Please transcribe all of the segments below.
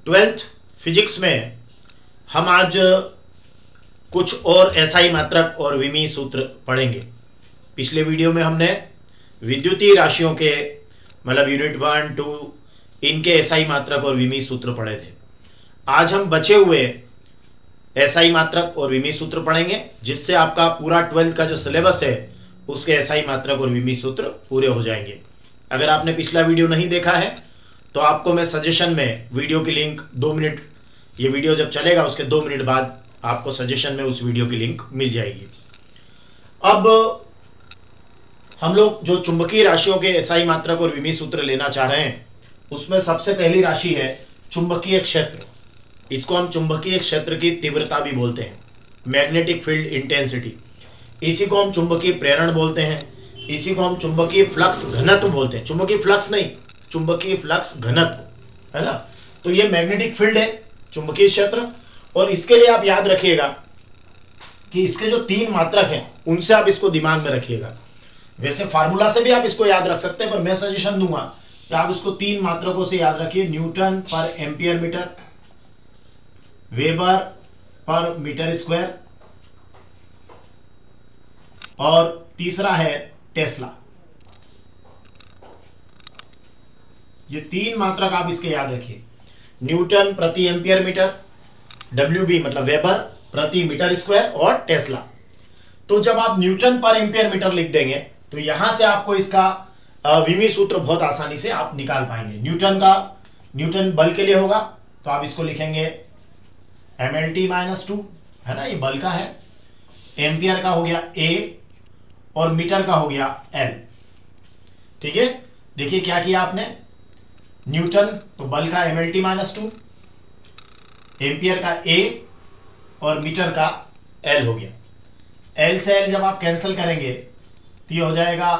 Twelfth physics में हम आज कुछ और एसआई मात्रक और विमीय सूत्र पढ़ेंगे। पिछले वीडियो में हमने विद्युतीय राशियों के मतलब यूनिट 1, 2 इनके एसआई मात्रक और विमीय सूत्र पढ़े थे। आज हम बचे हुए एसआई मात्रक और विमीय सूत्र पढ़ेंगे, जिससे आपका पूरा ट्वेल्थ का जो सिलेबस है उसके एसआई मात्रक और विमीय सूत्र पूरे हो जाएंगे। अगर आपने पिछला वीडियो नहीं देखा है तो आपको मैं सजेशन में वीडियो की लिंक 2 मिनट, ये वीडियो जब चलेगा उसके 2 मिनट बाद आपको सजेशन में उस वीडियो की लिंक मिल जाएगी। अब हम लोग जो चुंबकीय राशियों के एसआई मात्रक और विमीय सूत्र लेना चाह रहे हैं, उसमें सबसे पहली राशि है चुंबकीय क्षेत्र। इसको हम चुंबकीय क्षेत्र की तीव्रता भी बोलते हैं, मैग्नेटिक फील्ड इंटेंसिटी। इसी को हम चुंबकीय प्रेरण बोलते हैं, इसी को हम चुंबकीय फ्लक्स घनत्व बोलते हैं। चुंबकीय फ्लक्स नहीं, चुंबकीय फ्लक्स घनत्व, है ना। तो ये मैग्नेटिक फील्ड है चुंबकीय क्षेत्र। और इसके लिए आप याद रखिएगा कि इसके जो 3 मात्रक हैं उनसे आप इसको दिमाग में रखिएगा। वैसे फार्मूला से भी आप इसको याद रख सकते हैं, पर मैं सजेशन दूंगा कि आप इसको 3 मात्रकों से याद रखिए। न्यूटन पर एम्पियर मीटर, वेबर पर मीटर स्क्वायर, और तीसरा है टेस्ला। ये 3 मात्रक आप इसके याद रखिए। न्यूटन प्रति एम्पियर मीटर, WB मतलब वेबर प्रति मीटर स्क्वायर, और टेस्ला। तो जब आप न्यूटन पर एम्पियर मीटर लिख देंगे तो यहां से आपको इसका विमीय सूत्र बहुत आसानी से आप निकाल पाएंगे। न्यूटन बल के लिए होगा तो आप इसको लिखेंगे mLT-2, है ना, ये बल का है। एम्पियर का हो गया A और मीटर का हो गया L। ठीक है, देखिए क्या किया आपने। न्यूटन तो बल का mLT-2, एम्पियर का A और मीटर का L हो गया। L से L जब आप कैंसिल करेंगे तो ये हो जाएगा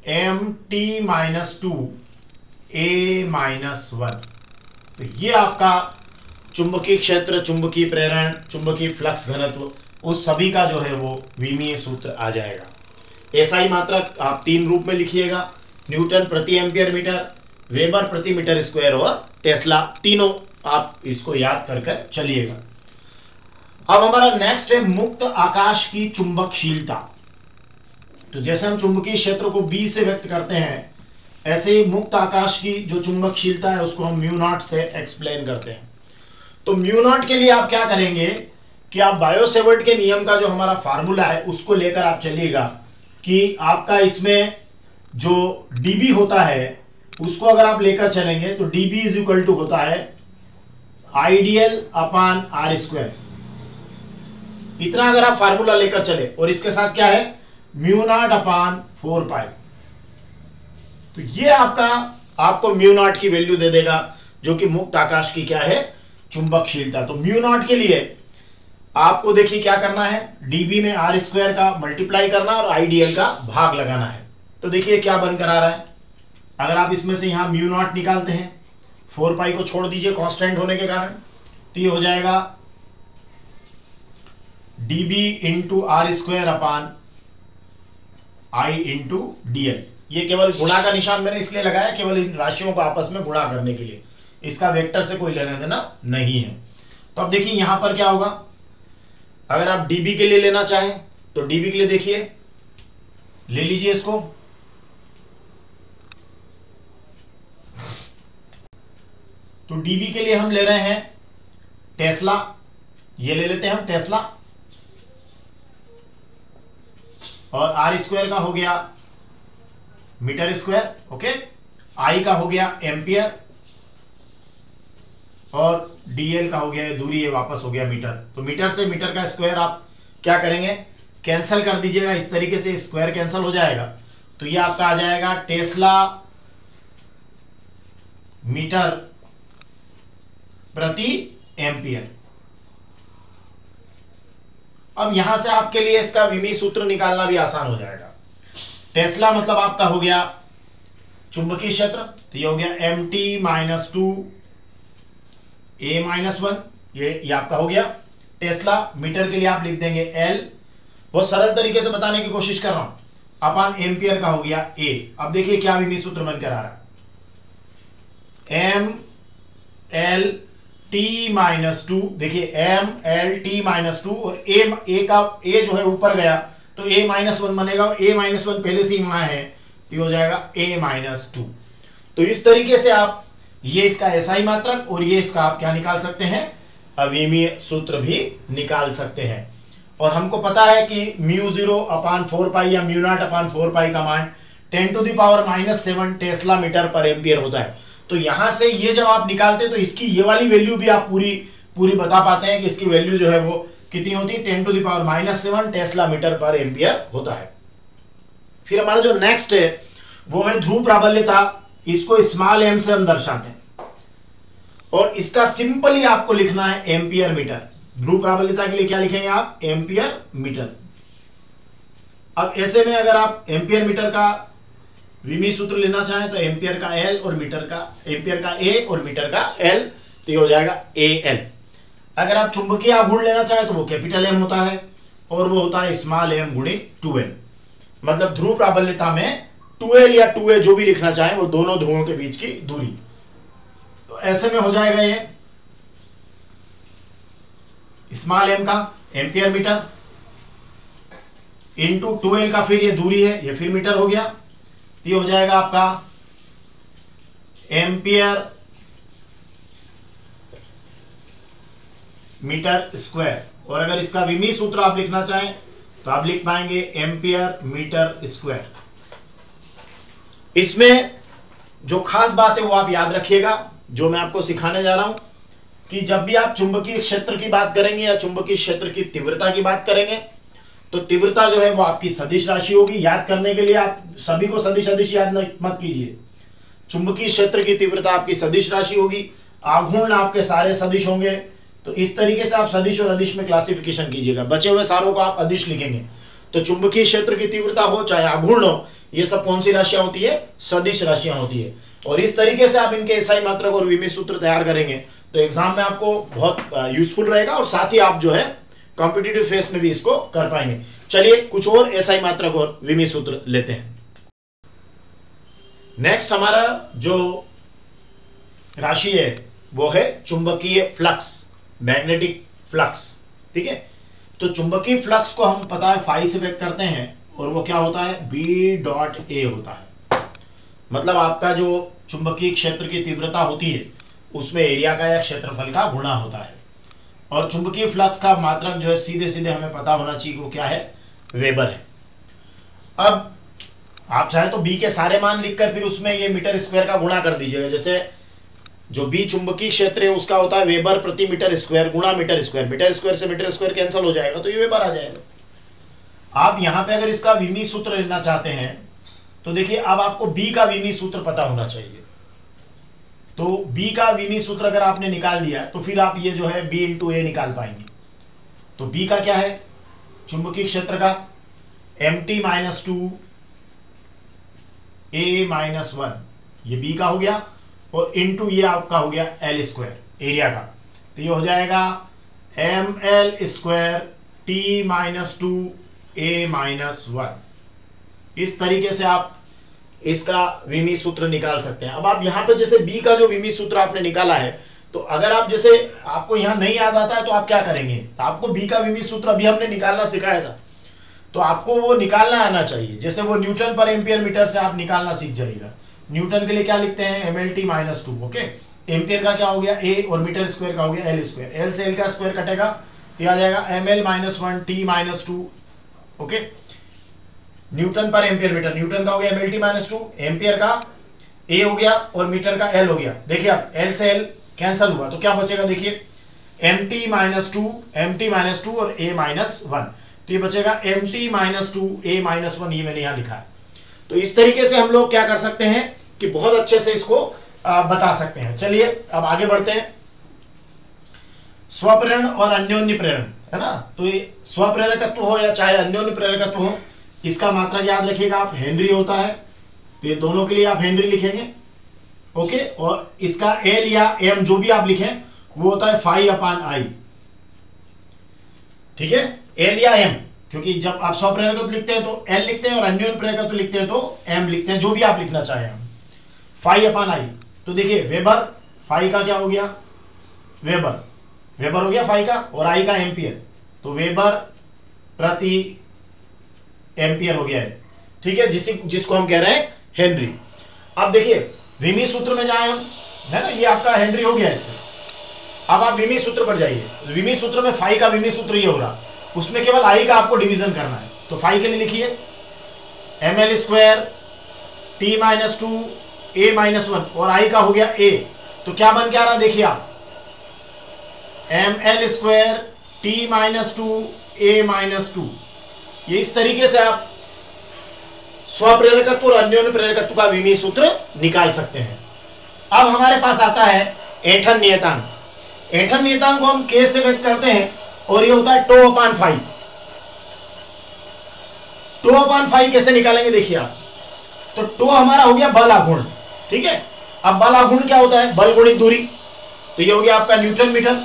MT-2 A-1। तो ये आपका चुंबकीय क्षेत्र, चुंबकीय प्रेरण, चुंबकीय फ्लक्स घनत्व, उस सभी का जो है वो विमीय सूत्र आ जाएगा। एसआई मात्रक आप 3 रूप में लिखिएगा, न्यूटन प्रति एम्पियर मीटर, वेबर प्रति मीटर स्क्वायर और टेस्ला। तीनों आप इसको याद कर कर चलिएगा। अब हमारा नेक्स्ट है मुक्त आकाश की चुंबकशीलता। तो जैसे हम चुंबकीय क्षेत्र को B से व्यक्त करते हैं, ऐसे ही मुक्त आकाश की जो चुंबकशीलता है उसको हम μ0 से एक्सप्लेन करते हैं। तो μ0 के लिए आप क्या करेंगे कि आप बायो-सेवर्ट के नियम का जो हमारा फार्मूला है उसको लेकर आप चलिएगा कि आपका इसमें जो dB होता है उसको अगर आप लेकर चलेंगे तो dB इज इक्वल टू होता है आइडियल अपान r²। इतना अगर आप फार्मूला लेकर चले, और इसके साथ क्या है μ0 अपान 4π, तो ये आपको μ0 की वैल्यू दे देगा, जो कि मुक्त आकाश की क्या है, चुंबकशीलता। तो μ0 के लिए आपको देखिए क्या करना है, dB में r² का मल्टीप्लाई करना और आइडियल का भाग लगाना है। तो देखिए क्या बनकर आ रहा है। अगर आप इसमें से यहां μ0 निकालते हैं, 4π को छोड़ दीजिए कांस्टेंट होने के कारण, तो ये हो जाएगा dB into r² upon I into dl। ये केवल गुणा का निशान मैंने इसलिए लगाया, केवल इन राशियों को आपस में गुणा करने के लिए, इसका वेक्टर से कोई लेना देना नहीं है। तो अब देखिए यहां पर क्या होगा, अगर आप dB के लिए लेना चाहें तो dB के लिए देखिए, ले लीजिए इसको। तो dB के लिए हम ले रहे हैं टेस्ला, ये ले लेते हैं हम टेस्ला, और r² का हो गया मीटर स्क्वायर, ओके। I का हो गया एम्पियर, और dl का हो गया दूरी, ये वापस हो गया मीटर। तो मीटर से मीटर का स्क्वायर आप क्या करेंगे, कैंसिल कर दीजिएगा। इस तरीके से स्क्वायर कैंसिल हो जाएगा, तो ये आपका आ जाएगा टेस्ला मीटर प्रति एम्पियर। अब यहां से आपके लिए इसका विमीय सूत्र निकालना भी आसान हो जाएगा। टेस्ला मतलब आपका हो गया चुंबकीय क्षेत्र, तो ये हो गया MT-2 A-1, ये आपका हो गया टेस्ला। मीटर के लिए आप लिख देंगे L, बहुत सरल तरीके से बताने की कोशिश कर रहा हूं, अपान एम्पियर का हो गया A। अब देखिए क्या विमीय सूत्र बनकर आ रहा है, M L T minus two, देखिए M L T minus two, और ए का ए जो है ऊपर गया तो ए माइनस वन बनेगा, और ए माइनस वन पहले से ही वहां है तो ये हो जाएगा ए माइनस टू। तो इस तरीके से आप ये इसका एसआई मात्रक और ये इसका आप क्या निकाल सकते हैं, अविमीय सूत्र भी निकाल सकते हैं। और हमको पता है कि म्यू 0 अपान 4 पाई या म्यू नॉट अपान 4 पाई का मान 10⁻⁻7 टेस्ला मीटर पर एम्पियर होता है। तो यहां से ये जब आप निकालते हैं तो इसकी ये वाली वैल्यू भी आप पूरी बता पाते हैं कि इसकी वैल्यू जो है वो कितनी होती है, 10⁻⁻7 टेस्ला मीटर पर एम्पियर होता है। फिर हमारा जो नेक्स्ट है वो है ध्रुव प्राबल्यता। इसको स्मॉल एम से हम दर्शाते हैं और इसका सिंपली आपको लिखना है एम्पियर मीटर। ध्रुव प्राबल्यता के लिए क्या लिखेंगे आप, एम्पियर मीटर। अब ऐसे में अगर आप एम्पियर मीटर का विमीय सूत्र लेना चाहें तो एम्पियर का एल और मीटर का, एम्पियर का ए और मीटर का एल, तो ये हो जाएगा ए एल। अगर आप चुंबकीय आघूर्ण लेना चाहें तो वो कैपिटल एम होता है और वो होता है स्मॉल एम गुणित 2l। मतलब ध्रुव प्राबल्यता में 2l या 2a जो भी लिखना चाहें वो दोनों ध्रुवों के बीच की दूरी। तो ऐसे में हो जाएगा ये स्मॉल एम का एम्पियर मीटर इंटू 2l का फिर ये दूरी है, ये फिर मीटर हो गया, तो ये हो जाएगा आपका एम्पियर मीटर स्क्वायर। और अगर इसका विमीय सूत्र आप लिखना चाहें तो आप लिख पाएंगे एम्पियर मीटर स्क्वायर। इसमें जो खास बात है वो आप याद रखिएगा, जो मैं आपको सिखाने जा रहा हूं कि जब भी आप चुंबकीय क्षेत्र की बात करेंगे या चुंबकीय क्षेत्र की तीव्रता की बात करेंगे तो तीव्रता जो है वो आपकी सदिश राशि होगी। याद करने के लिए आप सभी को सदिश अदिश याद मत कीजिए। चुंबकीय क्षेत्र की तीव्रता आपकी सदिश राशि होगी, आघूर्ण आपके सारे सदिश होंगे। तो इस तरीके से आप सदिश और अदिश में क्लासिफिकेशन कीजिएगा। बचे हुए सारों को आप अदिश लिखेंगे। तो चुंबकीय क्षेत्र की तीव्रता हो चाहे आघूर्ण हो, ये सब कौन सी राशियां होती है, सदिश राशियां होती है। और इस तरीके से आप इनके एसआई मात्रक और विमीय सूत्र तैयार करेंगे तो एग्जाम में आपको बहुत यूजफुल रहेगा और साथ ही आप जो है कॉम्पिटिटिव फेस में भी इसको कर पाएंगे। चलिए कुछ और एसआई मात्रक और विमीय सूत्र लेते हैं। नेक्स्ट हमारा जो राशि है वो है चुंबकीय फ्लक्स, मैग्नेटिक फ्लक्स। ठीक है, तो चुंबकीय फ्लक्स को हम पता है फाई से व्यक्त करते हैं और वो क्या होता है, B.A होता है। मतलब आपका जो चुंबकीय क्षेत्र की तीव्रता होती है उसमें एरिया का या क्षेत्रफल का गुणा होता है। और चुंबकीय फ्लक्स का मात्रक जो है सीधे सीधे हमें पता होना चाहिए वो क्या है, वेबर है। अब आप चाहे तो बी के सारे मान लिखकर फिर उसमें ये मीटर स्क्वायर का गुणा कर दीजिएगा। जैसे जो बी चुंबकीय क्षेत्र है उसका होता है वेबर प्रति मीटर स्क्वायर गुणा मीटर स्क्वायर। मीटर स्क्वायर से मीटर स्क्वायर कैंसिल हो जाएगा तो ये वेबर आ जाएगा। आप यहां पे अगर इसका विमीय सूत्र लेना चाहते हैं तो देखिए अब आपको बी का विमीय सूत्र पता होना चाहिए। तो बी का विमीय सूत्र अगर आपने निकाल दिया तो फिर आप ये जो है बी इंटू ए निकाल पाएंगे। तो बी का क्या है, चुंबकीय क्षेत्र का mt माइनस 2 a माइनस 1, ये बी का हो गया, और इंटू ये आपका हो गया एल स्क्वायर एरिया का। तो ये हो जाएगा M L square T minus 2 a minus 1। इस तरीके से आप इसका विमीय सूत्र निकाल सकते हैं। अब आप यहां पे जैसे बी का जो विमीय सूत्र आपने निकाला है तो अगर आप जैसे आपको यहां नहीं याद आता है तो आप क्या करेंगे, तो आपको बी का विमीय सूत्र अभी हमने निकालना सिखाया था तो आपको वो निकालना आना चाहिए। जैसे वो न्यूटन पर एम्पियर मीटर से आप निकालना सीख जाइएगा। न्यूटन के लिए क्या लिखते हैं, mlt माइनस 2। ओके, एम्पियर का क्या हो गया a और मीटर स्क्वायर का हो गया एल स्क्वायर। एल से एल का स्क्वायर कटेगा तो आ जाएगा ml minus 1 t minus 2। Okay, Newton पर एम्पियर मीटर, न्यूटन का हो गया mlt माइनस 2, एम्पियर का a हो गया और मीटर का l हो गया। देखिए अब l से l कैंसिल हुआ तो क्या बचेगा, देखिए mt माइनस 2 और a माइनस 1, तो ये बचेगा mt माइनस 2 a माइनस 1। ये मैंने यहां लिखा है। तो इस तरीके से हम लोग क्या कर सकते हैं कि बहुत अच्छे से इसको बता सकते हैं। चलिए अब आगे बढ़ते हैं। स्वप्रेरण और अन्योन्य प्रेरण है ना, तो ये स्वप्रेरकत्व हो या चाहे अन्योन्य प्रेरकत्व हो, इसका मात्रक याद रखिएगा आप, हेनरी होता है। तो ये दोनों के लिए आप हेनरी लिखेंगे। ओके, और इसका एल या एम जो भी आप लिखें वो होता है फाई अपान आई। ठीक है, एल या एम, क्योंकि जब आप स्वप्रेरकत्व लिखते हैं तो एल लिखते हैं और अन्योन्य प्रेरकत्व लिखते हैं तो एम लिखते हैं, जो भी आप लिखना चाहें हम, फाई अपान आई। तो देखिए वेबर फाई का क्या हो गया वेबर, वेबर हो गया फाई का, और आई का एम्पियर, तो वेबर प्रति एम्पियर हो गया है, ठीक है, जिसको हम कह रहे हैं हेनरी। अब देखिए विमी सूत्र में जाए हम, है ना, ये आपका हेनरी हो गया इससे। अब आप विमी सूत्र पर जाइए, विमी सूत्र में फाई का विमी सूत्र ये हो रहा, उसमें केवल आई का आपको डिवीजन करना है। तो फाई के लिए लिखिए ml square t minus 2 a minus 1, और आई का हो गया a, तो क्या बन के आ रहा देखिए आप, ml square t minus 2 a minus 2। ये इस तरीके से आप स्वप्रेरकत्व और अन्योन्य प्रेरकत्व का विमी सूत्र निकाल सकते हैं। अब हमारे पास आता है ऐंठन नियतांक। ऐंठन नियतांक को हम k से व्यक्त करते हैं, और ये होता है टो अपान 5। टो अपान 5 कैसे निकालेंगे देखिए आप, तो टो हमारा हो गया बल आघूर्ण, ठीक है। अब बल आघूर्ण क्या होता है, बल गुणित दूरी, तो ये हो गया आपका न्यूटन मीटर,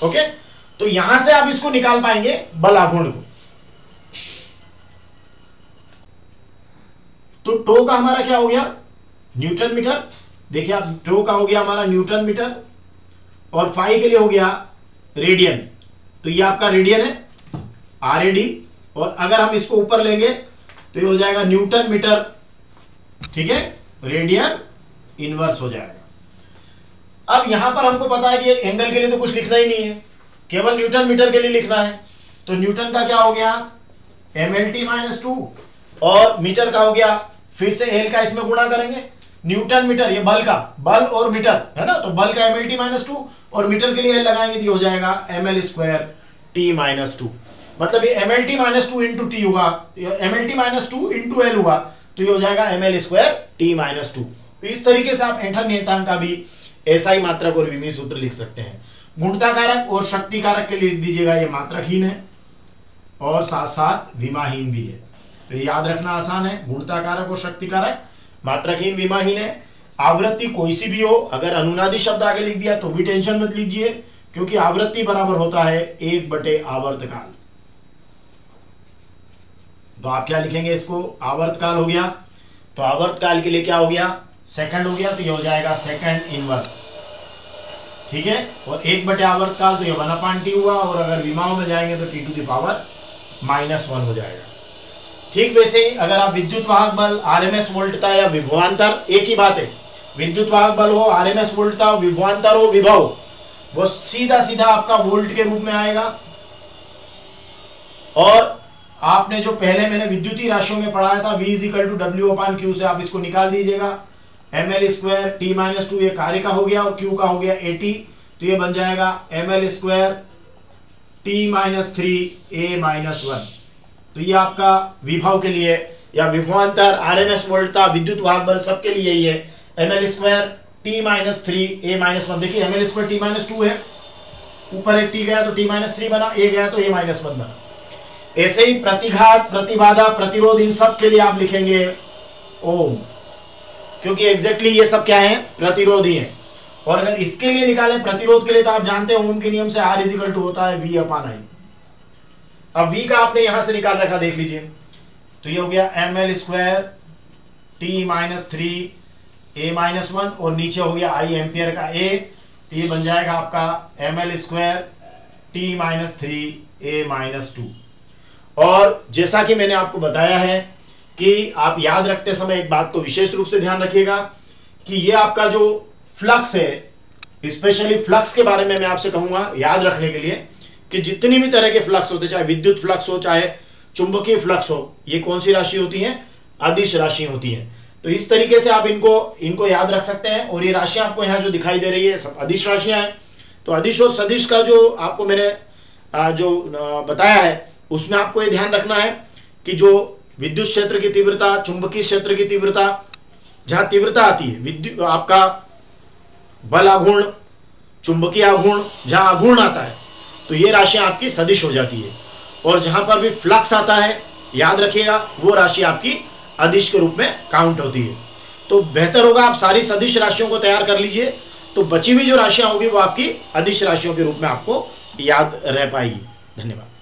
ओके। तो यहां से आप इसको निकाल पाएंगे बल आघूर्ण को। तो टो का हमारा क्या हो गया, न्यूटन मीटर, देखिए आप टो का हो गया हमारा न्यूटन मीटर, और फाई के लिए हो गया रेडियन, तो ये आपका रेडियन है RAD, और अगर हम इसको ऊपर लेंगे तो ये हो जाएगा न्यूटन मीटर, ठीक है, रेडियन इनवर्स हो जाएगा। अब यहां पर हमको पता है कि एंगल के लिए तो कुछ लिखना ही नहीं है, केवल न्यूटन मीटर के लिए लिखना है। तो न्यूटन का क्या हो गया mLT माइनस 2, और मीटर का हो गया, फिर से एल का इसमें गुणा करेंगे, न्यूटन मीटर, ये बल का, बल और मीटर है ना, तो बल का mLT माइनस 2 और मीटर के लिए एल लगाएंगे तो ये हो जाएगा ml स्क्वायर t माइनस 2। मतलब ये mLT माइनस 2 इंटू टी हुआ, mLT माइनस 2 इंटू एल हुआ, तो ये हो जाएगा ml स्क्वायर t माइनस 2। तो इस तरीके से आप ऐंठन नियतांक का भी एसआई मात्रक और विमी सूत्र लिख सकते हैं। गुणता कारक और शक्ति कारक के लिए लिख दीजिएगा ये मात्रकहीन है, और साथ साथ विमाहीन भी है, तो ये याद रखना आसान है। गुणता कारक और शक्ति कारक, मात्रकहीन विमाहीन है। आवृत्ति कोई सी भी हो, अगर अनुनादी शब्द आगे लिख दिया तो भी टेंशन मत लीजिए, क्योंकि आवृत्ति बराबर होता है 1/आवर्तकाल। तो आप क्या लिखेंगे इसको, आवर्तकाल हो गया, तो आवर्तकाल के लिए क्या हो गया, सेकंड हो गया, तो ये हो जाएगा सेकंड इनवर्स, ठीक है। और 1/आवर्तकाल तो ये 1/T हुआ, और अगर विमाओं में जाएंगे तो T⁻⁻1 हो जाएगा। ठीक वैसे ही अगर आप विद्युत वाहक बल, RMS वोल्टता या विभवांतर, एक ही बात है, विद्युत वाहक बल हो, RMS वोल्टता हो, विभवांतर हो, विभव, वो सीधा सीधा आपका वोल्ट के रूप में आएगा। और आपने जो पहले मैंने विद्युतीय राशियों में पढ़ाया था V = W/Q, से आप इसको निकाल दीजिएगा। ml स्क्वायर t माइनस 2 ये कार्य का हो गया, और Q का हो गया AT, तो ये बन जाएगा ml square t minus 3 a minus 1। तो ये आपका विभव के लिए या विभवांतर, RMS वोल्टता, विद्युत वाहक बल, सबके लिए यही है, ml square t minus 3 a minus 1। देखिए ml स्क्वायर t माइनस 2 है, ऊपर एक t गया तो t माइनस 3 बना, a गया तो a माइनस 1 बना। ऐसे ही प्रतिघात, प्रतिबाधा, प्रतिरोध, इन सब के लिए आप लिखेंगे ओम, क्योंकि एग्जैक्टली ये सब क्या है, प्रतिरोधी है। और अगर इसके लिए निकालें प्रतिरोध के लिए, तो आप जानते हैं ओम के नियम से R = होता है V/I। अब V का आपने यहां से निकाल रखा, देख लीजिए, तो ये हो गया ml square t minus 3 a minus 1, और नीचे हो गया I एम्पियर का A, तो ये बन जाएगा आपका ml square t minus 3 a minus 2। और जैसा कि मैंने आपको बताया है कि आप याद रखते समय एक बात को विशेष रूप से ध्यान रखिएगा कि ये आपका जो फ्लक्स है, स्पेशली फ्लक्स के बारे में मैं आपसे कहूंगा याद रखने के लिए कि जितनी भी तरह के फ्लक्स होते, चाहे विद्युत फ्लक्स हो, चाहे चुंबकीय फ्लक्स हो, ये कौन सी राशि होती हैं, अदिश राशि होती हैं। तो इस तरीके से आप इनको याद रख सकते हैं। और ये राशियां आपको यहाँ जो दिखाई दे रही है सब अदिश राशियां हैं। तो अदिश और सदिश का जो आपको मैंने जो बताया है, उसमें आपको ये ध्यान रखना है कि जो विद्युत क्षेत्र की तीव्रता, चुंबकीय क्षेत्र की तीव्रता, जहां तीव्रता आती है, विद्युत आपका बल आघूर्ण, चुंबकीय आघूर्ण, जहां आघूर्ण आता है, तो ये राशियां आपकी सदिश हो जाती है। और जहां पर भी फ्लक्स आता है, याद रखिएगा, वो राशि आपकी अदिश के रूप में काउंट होती है। तो बेहतर होगा आप सारी सदिश राशियों को तैयार कर लीजिए, तो बची हुई जो राशियां होगी वो आपकी अदिश राशियों के रूप में आपको याद रह पाएगी। धन्यवाद।